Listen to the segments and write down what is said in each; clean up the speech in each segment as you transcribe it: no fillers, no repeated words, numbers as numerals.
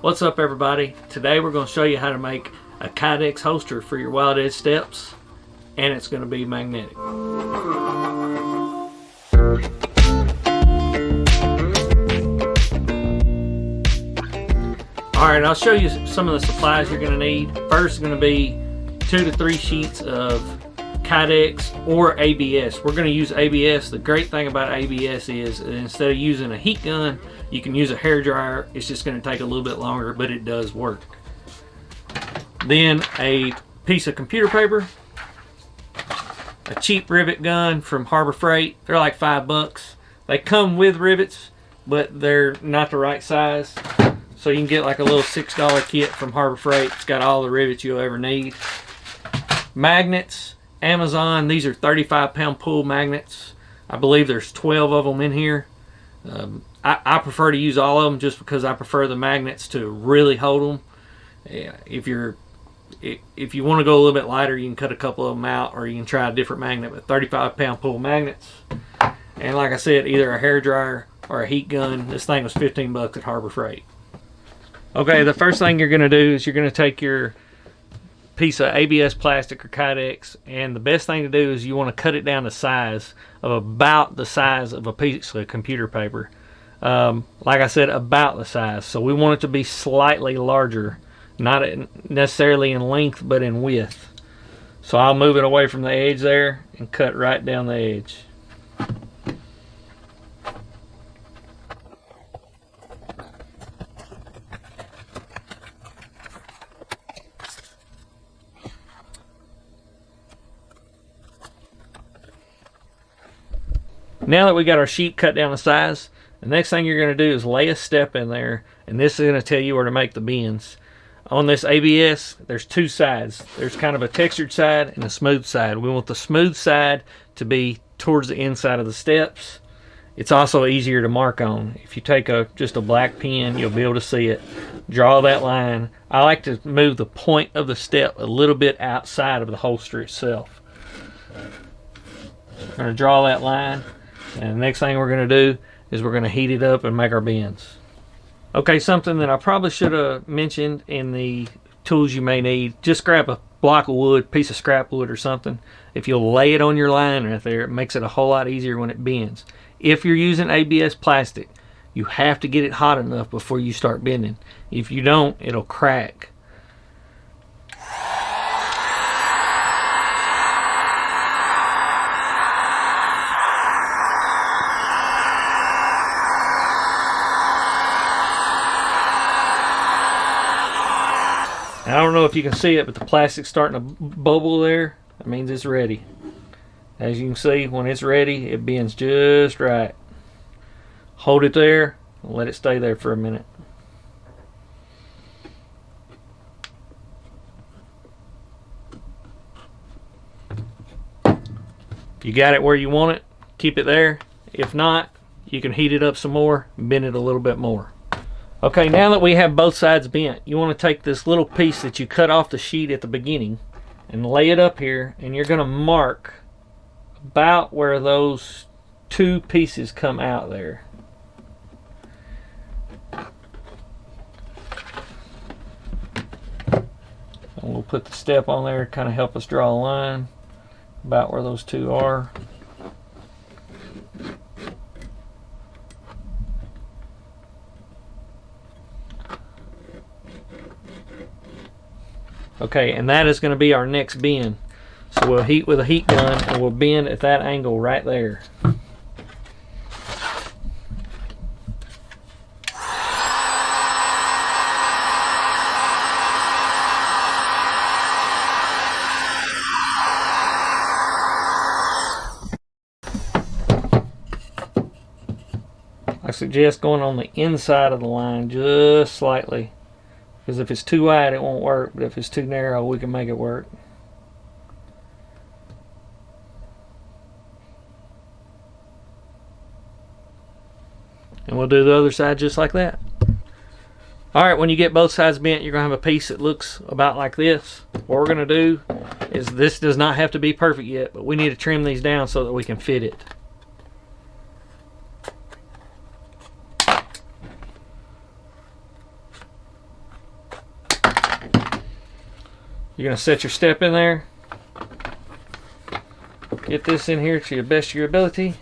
What's up, everybody? Today we're going to show you how to make a Kydex holster for your Wild Edge steps, and it's going to be magnetic. Alright, I'll show you some of the supplies you're going to need. First is going to be 2 to 3 sheets of Kydex or ABS. We're going to use ABS. The great thing about ABS is instead of using a heat gun, you can use a hair dryer. It's just going to take a little bit longer, but it does work. Then a piece of computer paper, a cheap rivet gun from Harbor Freight. They're like $5. They come with rivets, but they're not the right size. So you can get like a little $6 kit from Harbor Freight. It's got all the rivets you'll ever need. Magnets, Amazon. These are 35-pound pull magnets. I believe there's 12 of them in here. I prefer to use all of them just because I prefer the magnets to really hold them. If you want to go a little bit lighter, you can cut a couple of them out, or you can try a different magnet. But 35-pound pull magnets, and like I said, either a hair dryer or a heat gun. This thing was $15 at Harbor Freight. Okay, the first thing you're going to do is you're going to take your piece of ABS plastic or Kydex, and the best thing to do is you want to cut it down to size of about the size of a piece of computer paper. Like I said, about the size. So we want it to be slightly larger, not necessarily in length, but in width. So I'll move it away from the edge there and cut right down the edge. Now that we got our sheet cut down to size, the next thing you're going to do is lay a step in there, and this is going to tell you where to make the bends. On this ABS, there's 2 sides. There's kind of a textured side and a smooth side. We want the smooth side to be towards the inside of the steps. It's also easier to mark on. If you take just a black pen, you'll be able to see it. Draw that line. I like to move the point of the step a little bit outside of the holster itself. I'm going to draw that line. And the next thing we're going to do is we're going to heat it up and make our bends. Okay, something that I probably should have mentioned in the tools you may need, just grab a block of wood, piece of scrap wood or something. If you'll lay it on your line right there, it makes it a whole lot easier when it bends. If you're using ABS plastic, you have to get it hot enough before you start bending. If you don't, it'll crack. I don't know if you can see it, but the plastic's starting to bubble there. That means it's ready. As you can see, when it's ready, it bends just right. Hold it there and let it stay there for a minute. If you got it where you want it, keep it there. If not, you can heat it up some more and bend it a little bit more. Okay, now that we have both sides bent, you want to take this little piece that you cut off the sheet at the beginning and lay it up here, and you're going to mark about where those 2 pieces come out there. And we'll put the step on there to kind of help us draw a line about where those 2 are. Okay, and that is going to be our next bend. So we'll heat with a heat gun and we'll bend at that angle right there. I suggest going on the inside of the line just slightly. Because if it's too wide, it won't work. But if it's too narrow, we can make it work. And we'll do the other side just like that. Alright, when you get both sides bent, you're going to have a piece that looks about like this. What we're going to do is, this does not have to be perfect yet, but we need to trim these down so that we can fit it. You're going to set your step in there. Get this in here to the best of your ability.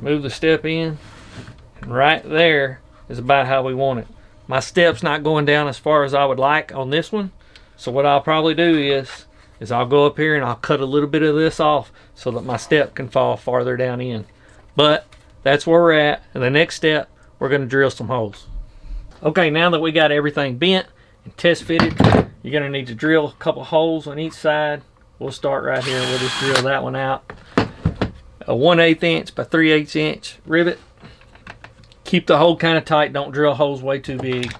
Move the step in. And right there is about how we want it. My step's not going down as far as I would like on this one. So what I'll probably do is I'll go up here and I'll cut a little bit of this off so that my step can fall farther down in. But that's where we're at. And the next step, we're going to drill some holes. Okay, now that we got everything bent and test fitted, you're going to need to drill a couple holes on each side. We'll start right here. We'll just drill that one out. A 1/8 inch by 3/8 inch rivet. Keep the hole kind of tight. Don't drill holes way too big.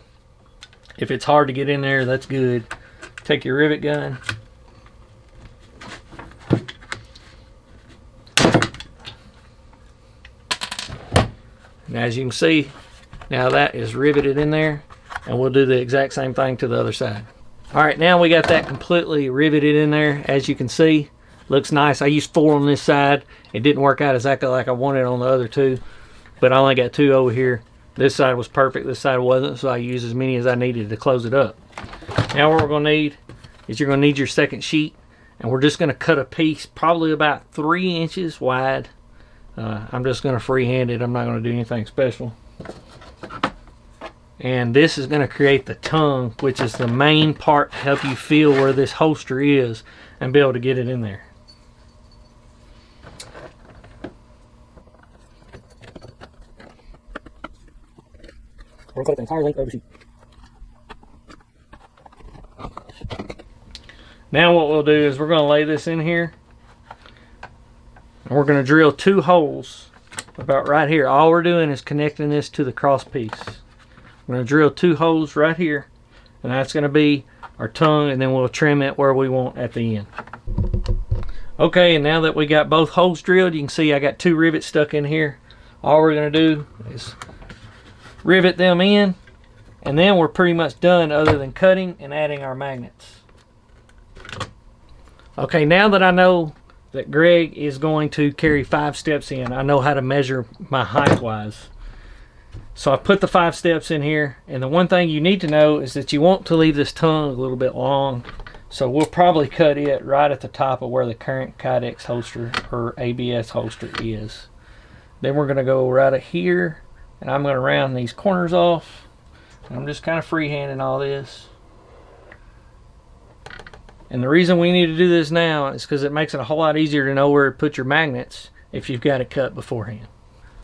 If it's hard to get in there, that's good. Take your rivet gun. And as you can see, now that is riveted in there, and we'll do the exact same thing to the other side. All right, now we got that completely riveted in there. As you can see, looks nice. I used 4 on this side. It didn't work out exactly like I wanted on the other 2, but I only got 2 over here. This side was perfect, this side wasn't, so I used as many as I needed to close it up. Now what we're gonna need is you're gonna need your second sheet, and we're just gonna cut a piece probably about 3 inches wide. I'm just gonna freehand it. I'm not gonna do anything special. And this is going to create the tongue, which is the main part to help you feel where this holster is and be able to get it in there. We're going to cut the entire length of the sheet. Now what we'll do is we're going to lay this in here, and we're going to drill 2 holes about right here. All we're doing is connecting this to the cross piece. We're going to drill 2 holes right here, and that's going to be our tongue, and then we'll trim it where we want at the end. Okay, and now that we got both holes drilled, you can see I got 2 rivets stuck in here. All we're going to do is rivet them in, and then we're pretty much done other than cutting and adding our magnets. Okay, now that I know that Greg is going to carry 5 steps in, I know how to measure my height wise. So I put the 5 steps in here, and the one thing you need to know is that you want to leave this tongue a little bit long. So we'll probably cut it right at the top of where the current Kydex holster or ABS holster is. Then we're going to go right here, and I'm going to round these corners off. I'm just kind of freehanding all this. And the reason we need to do this now is because it makes it a whole lot easier to know where to put your magnets if you've got it cut beforehand.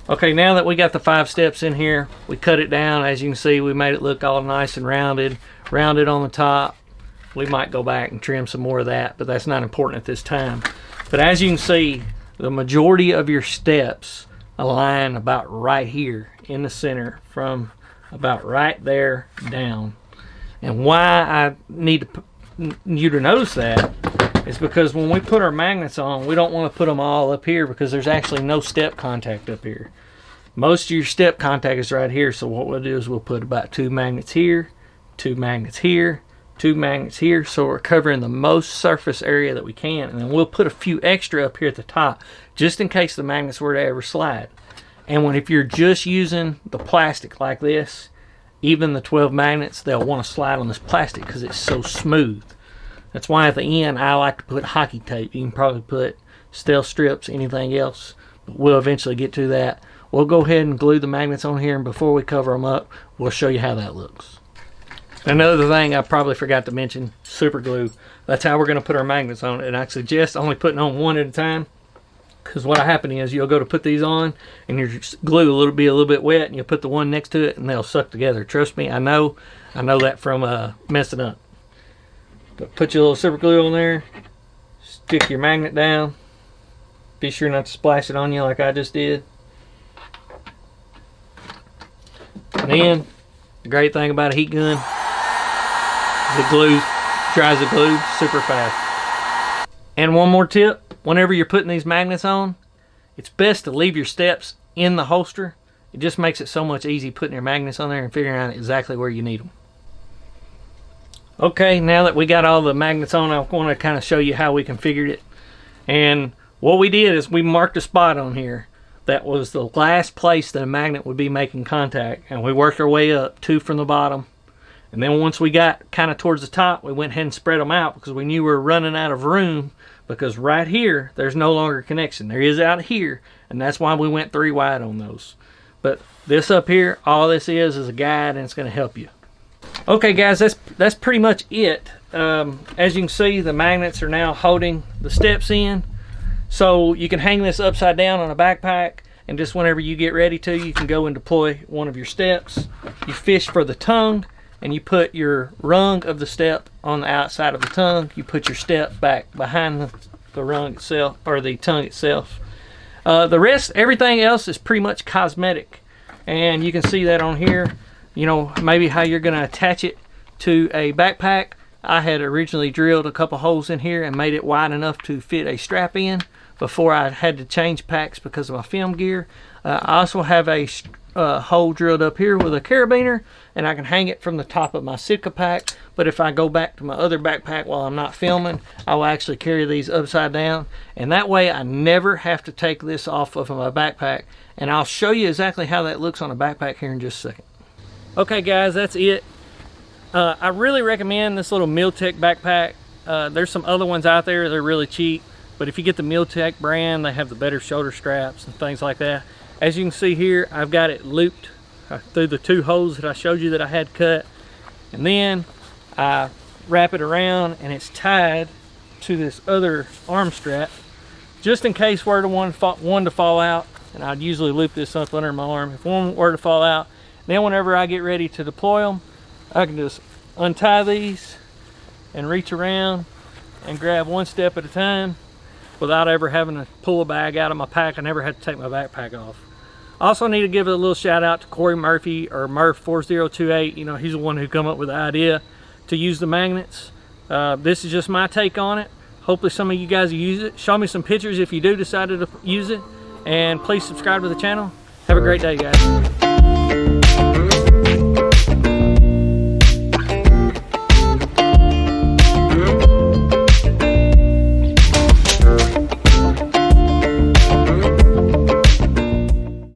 Okay, now that we got the 5 steps in here, we cut it down. As you can see, we made it look all nice and rounded on the top. We might go back and trim some more of that, but that's not important at this time. But as you can see, the majority of your steps align about right here in the center, from about right there down. And why I need you to notice that is because when we put our magnets on, we don't want to put them all up here because there's actually no step contact up here. Most of your step contact is right here, so what we'll do is we'll put about 2 magnets here, 2 magnets here, 2 magnets here, so we're covering the most surface area that we can. And then we'll put a few extra up here at the top just in case the magnets were to ever slide. And if you're just using the plastic like this, even the 12 magnets, they'll want to slide on this plastic because it's so smooth. That's why at the end I like to put hockey tape. You can probably put stealth strips, anything else, but we'll eventually get to that. We'll go ahead and glue the magnets on here, and before we cover them up, we'll show you how that looks. Another thing I probably forgot to mention, super glue. That's how we're going to put our magnets on, and I suggest only putting on one at a time, because what'll happen is you'll go to put these on and your glue will be a little bit wet, and you'll put the one next to it and they'll suck together. Trust me, I know that from messing up. But put your little super glue on there, stick your magnet down, be sure not to splash it on you like I just did. And then the great thing about a heat gun, the glue dries the glue super fast. And one more tip, whenever you're putting these magnets on, it's best to leave your steps in the holster. It just makes it so much easier putting your magnets on there and figuring out exactly where you need them. Okay, now that we got all the magnets on, I want to kind of show you how we configured it. And what we did is we marked a spot on here that was the last place that a magnet would be making contact, and we worked our way up 2 from the bottom, And then once we got kind of towards the top, we went ahead and spread them out because we knew we were running out of room, because right here, there's no longer a connection. There is out here, and that's why we went 3 wide on those. But this up here, all this is a guide, and it's going to help you. Okay guys, that's pretty much it. As you can see, the magnets are now holding the steps in. So you can hang this upside down on a backpack, and just whenever you get ready to, you can go and deploy one of your steps. You fish for the tongue, and you put your rung of the step on the outside of the tongue. You put your step back behind the rung itself, or the tongue itself. The rest, everything else is pretty much cosmetic. And you can see that on here, you know, maybe how you're going to attach it to a backpack. I had originally drilled a couple holes in here and made it wide enough to fit a strap in before I had to change packs because of my film gear. I also have a hole drilled up here with a carabiner, and I can hang it from the top of my Sitka pack. But if I go back to my other backpack while I'm not filming, I will actually carry these upside down, and that way I never have to take this off of my backpack. And I'll show you exactly how that looks on a backpack here in just a second. Okay guys, that's it. I really recommend this little Miltech backpack. There's some other ones out there, they're really cheap, but if you get the Miltech brand, they have the better shoulder straps and things like that. As you can see here, I've got it looped through the 2 holes that I showed you that I had cut, and then I wrap it around and it's tied to this other arm strap just in case one to fall out. And I'd usually loop this up under my arm if one were to fall out. Then whenever I get ready to deploy them, I can just untie these and reach around and grab one step at a time without ever having to pull a bag out of my pack. I never had to take my backpack off. I also need to give a little shout out to Corey Murphy, or Murph4028. You know, he's the one who come up with the idea to use the magnets. This is just my take on it. Hopefully some of you guys use it. Show me some pictures if you do decide to use it. And please subscribe to the channel. Have a great day, guys.